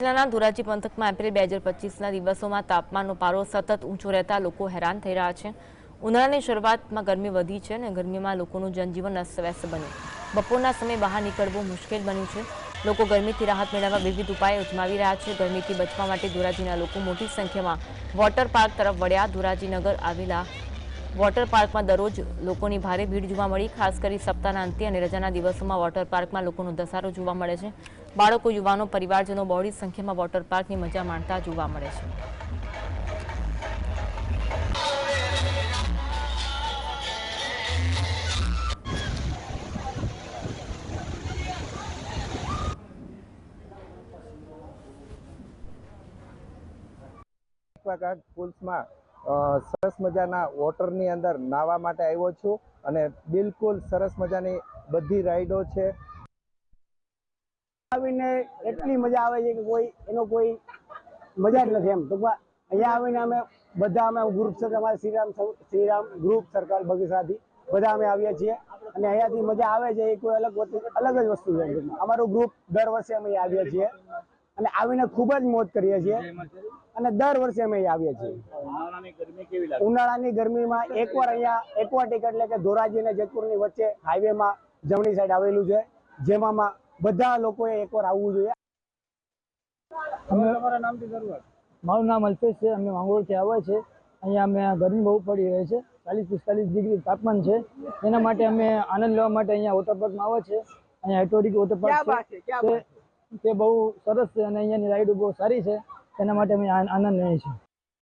જિલ્લાના ધોરાજી પંથકમાં એપ્રિલ 2025ના દિવસોમાં તાપમાનનો પારો સતત ઊંચો રહેતા લોકો હેરાન થઈ રહ્યા છે। ઉનાળાની શરૂઆતમાં ગરમી વધી છે અને ગરમીમાં લોકોનું જનજીવન અસ્તવ્યસ્ત બન્યું। બપોરના સમયે બહાર નીકળવું મુશ્કેલ બન્યું છે। લોકો ગરમીથી રાહત મેળવવા વિવિધ ઉપાયો અજમાવી રહ્યા છે। ગરમીથી બચવા માટે ધોરાજીના લોકો મોટી સંખ્યામાં વોટર પાર્ક તરફ વળ્યા। ધોરાજી નગર આવેલા વોટર પાર્કમાં દરરોજ લોકોની ભારે ભીડ જોવા મળી। ખાસ કરી સપ્તાહના અંતે અને રજાના દિવસોમાં વોટર પાર્કમાં લોકોનો ધસારો જોવા મળે છે। બાળકો, યુવાનો, પરિવારજનો બહોળી સંખ્યામાં વોટર પાર્કની મજા માણતા જોવા મળે છે। પુલ્સમાં સરસ મજાના વોટરની અંદર નાહવા માટે આવ્યો છું અને બિલકુલ સરસ મજાની બધી રાઈડો છે। આવીને એટલી મજા આવે છે કે કોઈ મજા જ નથી। એમ ટૂંકમાં અહીંયા આવીને અમે બધા ગ્રુપ છે, અમારે શ્રીરામ ગ્રુપ સર્કલ બગીચાથી બધા અમે આવ્યા છીએ અને અહીંયાથી મજા આવે છે। એ કોઈ અલગ જ વસ્તુ છે। અમારું ગ્રુપ દર વર્ષે અમે આવ્યા છીએ અને આવીને ખૂબ જ મોજ કરીએ છીએ અને દર વર્ષે અમે આવીએ છીએ। ઉનાળાની ગરમીમાં એકવાર અહીંયા એક્વાટિક એટલે કે ધોરાજી અને જેતપુરની વચ્ચે હાઈવેમાં જમણી સાઈડ આવેલું છે, જેમાં બધા લોકોએ એકવાર આવવું જોઈએ। મારું નામ અલ્પેશ છે। અમે માંગરોળથી આવ્યા છે। અહીંયા અમે ગરમી બહુ પડી રહી છે, 40-45 ડિગ્રી તાપમાન છે। એના માટે અમે આનંદ લેવા માટે અહીંયા વોટર પાર્કમાં આવ્યા છે। અહીંયા એટોડિક વોટર પાર્ક છે, તે બહુ સરસ છે અને અહીંયાની રાઈડ બહુ સારી છે, એના માટે અમે આનંદ લઈએ છીએ।